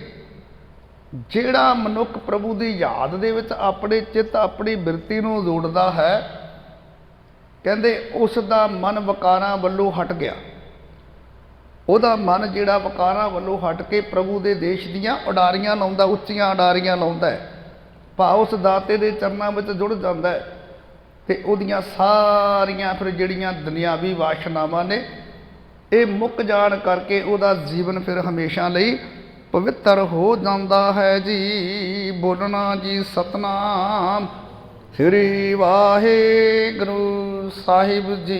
ਜਿਹੜਾ ਮਨੁੱਖ ਪ੍ਰਭੂ ਦੀ ਯਾਦ ਦੇ ਵਿੱਚ ਆਪਣੇ ਚਿੱਤ, ਆਪਣੀ ਬਿਰਤੀ ਨੂੰ ਜੋੜਦਾ ਹੈ, ਕਹਿੰਦੇ ਉਸ ਦਾ ਮਨ ਵਿਕਾਰਾਂ ਵੱਲੋਂ ਹਟ ਗਿਆ। ਉਹਦਾ ਮਨ ਜਿਹੜਾ ਵਿਕਾਰਾਂ ਵੱਲੋਂ ਹਟ ਕੇ ਪ੍ਰਭੂ ਦੇ ਦੇਸ਼ ਦੀਆਂ ਉਡਾਰੀਆਂ ਲਾਉਂਦਾ, ਉੱਚੀਆਂ ਉਡਾਰੀਆਂ ਲਾਉਂਦਾ ਹੈ, ਭਾਵ ਉਸ ਦਾਤੇ ਦੇ ਚਰਨਾਂ ਵਿੱਚ ਜੁੜ ਜਾਂਦਾ ਹੈ। ਅਤੇ ਉਹਦੀਆਂ ਸਾਰੀਆਂ ਫਿਰ ਜਿਹੜੀਆਂ ਦੁਨਿਆਵੀ ਵਾਸ਼ਨਾਵਾਂ ਨੇ ਇਹ ਮੁੱਕ ਜਾਣ ਕਰਕੇ ਉਹਦਾ ਜੀਵਨ ਫਿਰ ਹਮੇਸ਼ਾ ਲਈ ਪਵਿੱਤਰ ਹੋ ਜਾਂਦਾ ਹੈ ਜੀ। ਬੋਲਣਾ ਜੀ ਸਤਨਾਮ ਸ੍ਰੀ ਵਾਹਿਗੁਰੂ ਸਾਹਿਬ ਜੀ।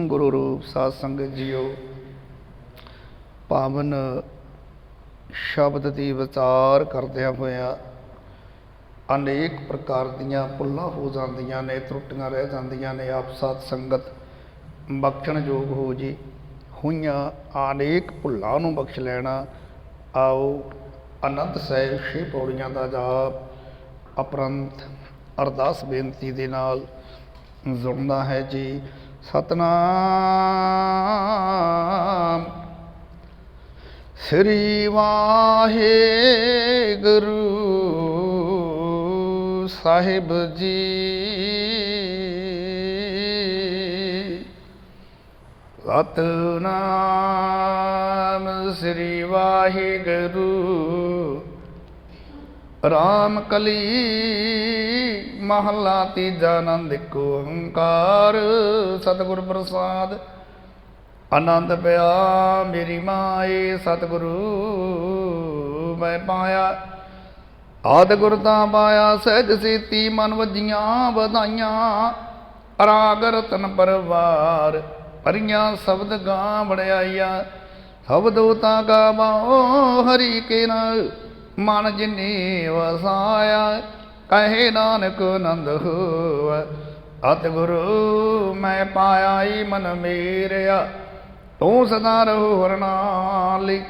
ਗੁਰੂ ਰੂਪ ਸਾਧ ਸੰਗਤ ਜੀਓ, ਪਾਵਨ ਸ਼ਬਦ ਦੀ ਵਿਚਾਰ ਕਰਦਿਆਂ ਹੋਇਆਂ ਅਨੇਕ ਪ੍ਰਕਾਰ ਦੀਆਂ ਭੁੱਲਾਂ ਹੋ ਜਾਂਦੀਆਂ ਨੇ, ਤਰੁੱਟੀਆਂ ਰਹਿ ਜਾਂਦੀਆਂ ਨੇ। ਆਪ ਸਾਧ ਸੰਗਤ ਬਖਸ਼ਣਯੋਗ ਹੋ ਜੀ। ਹੋਈਆਂ ਅਨੇਕ ਭੁੱਲਾਂ ਨੂੰ ਬਖਸ਼ ਲੈਣਾ। ਆਓ ਆਨੰਦ ਸਾਹਿਬ 6 ਪੌੜੀਆਂ ਦਾ ਜਾਪ ਅਪਰੰਤ ਅਰਦਾਸ ਬੇਨਤੀ ਦੇ ਨਾਲ ਜੁੜਨਾ ਹੈ ਜੀ। ਸਤਨਾਮ ਸ੍ਰੀ ਵਾਹਿਗੁਰੂ ਸਾਹਿਬ ਜੀ। ਸਤਨਾਮ ਸ੍ਰੀ ਵਾਹਿਗੁਰੂ ਰਾਮ ਕਲੀ ਮਹੱਲਾ ਤੀਜਾ। ਆਨੰਦ ਇੱਕ ਓੰਕਾਰ ਸਤਿਗੁਰ ਪ੍ਰਸਾਦ। ਆਨੰਦ ਪਿਆ ਮੇਰੀ ਮਾਏ ਸਤਿਗੁਰੂ ਮੈਂ ਪਾਇਆ। ਆਦਿ ਗੁਰ ਤਾਂ ਪਾਇਆ ਸਹਿਜ ਸੀਤੀ ਮਨ ਵੱਜੀਆਂ ਵਧਾਈਆਂ। ਰਾਗ ਰਤਨ ਪਰਵਾਰ ਭਰੀਆਂ ਸ਼ਬਦ ਗਾਂ ਵਡਿਆਈਆਂ। ਸ਼ਬਦੋ ਤਾਂ ਗਾਵਾਂ ਹਰੀ ਕੇ ਨਾਲ ਮਨ ਜਿਨੀ ਵਸਾਇਆ। ਕਹੇ ਨਾਨਕ ਆਨੰਦ ਹੋਵੈ ਅਤਿ ਗੁਰੂ ਮੈਂ ਪਾਇਆ ਈ ਮਨ ਮੇਰਿਆ। ਤੂੰ ਸਦਾ ਰਹੋ ਹਰ ਨਾਲੀ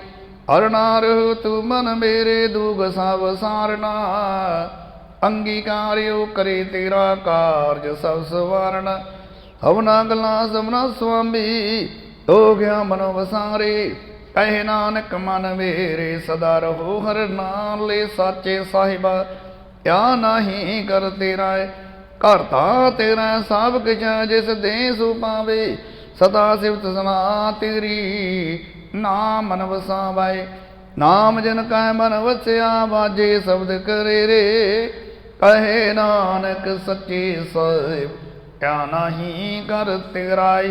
ਹਰ ਨਾਮ ਰਹੋ ਤੂੰ ਮਨ ਮੇਰੇ। ਦੁਖ ਸਭ ਸਾਰਨਾ ਅੰਗੀਕਾਰਿਓ ਕਰੇ ਤੇਰਾ ਕਾਰਜ ਸਭ ਸਵਾਰਨ। ਹਵਨਾ ਗੱਲਾਂ ਸਭਨਾ ਸੁਆਮੀ ਹੋ ਗਿਆ ਮਨੋ ਵਸਾਰੇ। ਕਹੇ ਨਾਨਕ ਮਨ ਮੇਰੇ ਸਦਾ ਰਹੋ ਹਰ ਨਾਲੇ। ਸਾਚੇ ਸਾਹਿਬਾ ਕਿਆ ਨਾਹੀ ਕਰ ਤੇਰਾ ਘਰ ਤਾਂ ਤੇਰਾ ਸਭ ਕੁਝ ਜਿਸ ਦੇ ਸੋ ਪਾਵੇ। ਸਦਾ ਸਿਫਤ ਸੁਨਾ ਤੇਰੀ ਨਾਮ ਮਨ ਵਸਾਵੇ। ਨਾਮ ਜਨ ਕੈ ਮਨ ਵਸਿਆ ਵਾਜੇ ਸ਼ਬਦ ਕਰੇ ਰੇ। ਕਹੇ ਨਾਨਕ ਸੱਚੇ ਸਾਹਿਬ ਕਿਆ ਨਾਹੀ ਕਰ ਤੇਰਾ।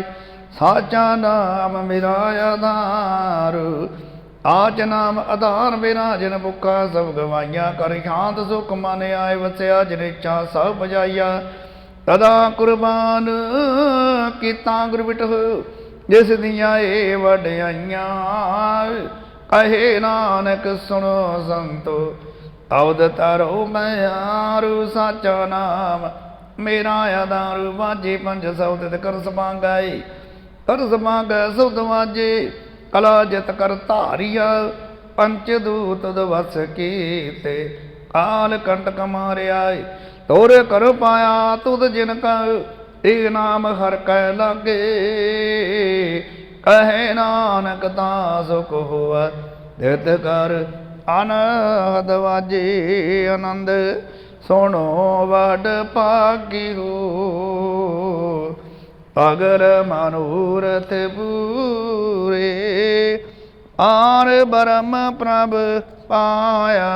ਸਾਚਾ ਨਾਮ ਮੇਰਾ ਆਧਾਰ ਆਚ ਨਾਮ ਆਧਾਰ ਮੇਰਾ। ਜਿਨ ਭੁੱਖਾ ਸਭ ਗਵਾਈਆਂ ਕਰ ਸ਼ਾਂਤ ਸੁਖ ਮਨ ਆਏ ਵਸਿਆ। ਜਿਨ ਇੱਛਾ ਸਭ ਬਜਾਈਆ ਤਦਾ ਕੁਰਬਾਨ ਕੀਤਾ ਗੁਰ ਬਿਟਹੁ ਜਿਸ ਦੀਆਂ ਏ ਵਡਿਆਈਆਂ। ਕਹੇ ਨਾਨਕ ਸੁਣੋ ਸੰਤੋ ਅਵਦ ਤਰੋ ਮੈਂ ਆਰੂ। ਸਾਚਾ ਨਾਮ ਮੇਰਾ ਆਧਾਰ ਵਾਜੇ ਪੰਜ ਸ਼ਬਦ ਕਰ ਸਮਾਂਗਾਈ। ਕਰ ਸਮਾਂਗੈ ਸ਼ਬਦ ਵਾਜੇ ਕਲਾ ਜਿਤ ਕਰ ਧਾਰੀਆ। ਪੰਚ ਦੂਤ ਦਵਸ ਕੀਤੇ ਕਾਲ ਕੰਟਕ ਮਾਰਿਆ। ਤੋਰੇ ਕਰ ਪਾਇਆ ਤੁਧ ਜਿਨ ਕਾ ਏ ਨਾਮ ਹਰ ਕੈ ਲਾਗੇ। ਕਹੇ ਨਾਨਕ ਤਾਂ ਸੁਖ ਹੋਵੈ ਨਿਤ ਕਰ ਅਨਹਦ ਵਾਜੇ। ਆਨੰਦ ਸੁਣੋ ਵਡ ਭਾਗੀ ਹੋ ਅਗਰ ਮਨੋਰਥ ਪੂਰੇ। ਆਰ ਬ੍ਰਹਮ ਪ੍ਰਭ ਪਾਇਆ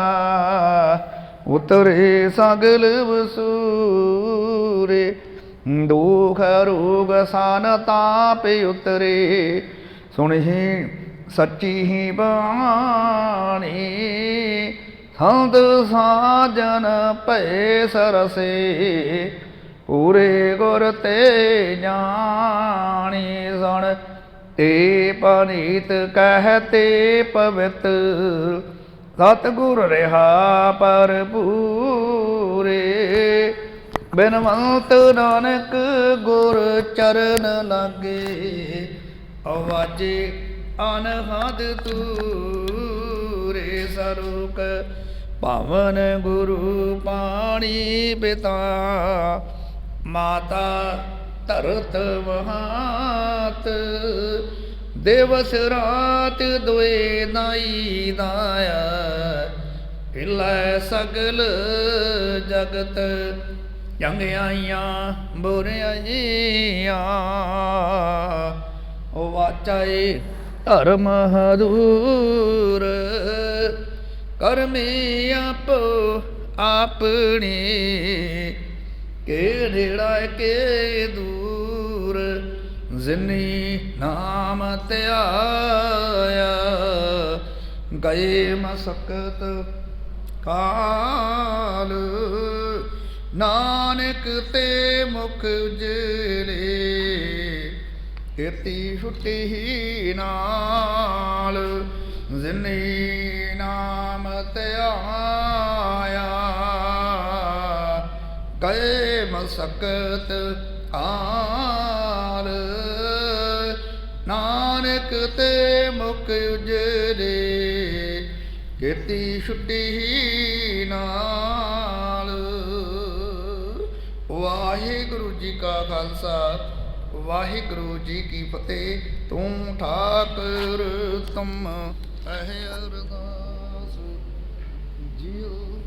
ਉਤਰੇ ਸਗਲ ਵਸੂਰੇ। ਦੁਖ ਰੋਗ ਸਨ ਤਾਪ ਉਤਰੇ ਸੁਣਿ ਸੱਚੀ ਹੀ ਬਾਣੀ। ਸੰਤ ਸਾਜਨ ਭੈ ਸਰਸੇ ਪੂਰੇ ਗੁਰ ਤੇ ਜਾਣੀ। ਸੁਣ ਤੇ ਪਨੀਤ ਕਹਤੇ ਪਵਿੱਤ ਸਤਿਗੁਰ ਰਿਹਾ ਭਰਪੂਰੇ। ਬਿਨਵੰਤ ਨਾਨਕ ਗੁਰ ਚਰਨ ਲਾਗੇ। ਆਵਾਜੇ ਅਨਹਦ ਤੂਰੇ। ਸਰੂਕ ਭਵਨ ਗੁਰੂ ਪਾਣੀ ਪਿਤਾ ਮਾਤਾ ਧਰਤ ਮਹਾਤ। ਦਿਵਸ ਰਾਤ ਦੋਏ ਦਾਈ ਦਾਇਆ। ਹਿਲੈ ਸਗਲ ਜਗਤ ਚੰਗਿਆਈਆਂ ਬੁਰਿਆਈਆਂ ਵਾਚਾਏ ਧਰਮ ਹਦੂਰ ਕਰਮੀ ਆਪੋ ਆਪਣੀ ਕੇ ਨੇੜਾ ਕੇ ਦੂਰ ਜਿਨੀ ਨਾਮ ਧਿਆਇਆ ਗਏ ਮਸਕਤ ਕਾਲ ਨਾਨਕ ਤੇ ਮੁਖ ਉਜਲੇ ਕੀਤੀ ਛੁੱਟੀ ਨਾਲ ਜਿਨੀ ਨਾਮ ਧਿਆਇਆ ਗਏ ਮਸਕਤ ਕਾਲ ਨਾਨਕ ਤੇ ਮੁਖ ਉਜਲੇ ਕੀਤੀ ਛੁੱਟੀ ਨਾਲ। ਵਾਹਿਗੁਰੂ ਜੀ ਕਾ ਖਾਲਸਾ ਵਾਹਿਗੁਰੂ ਜੀ ਕੀ ਫਤਿਹ। ਤੂੰ ਠਾਕੁਰ ਤੁਮ ਅਹਿ ਅਰਦਾਸ ਜਿਉ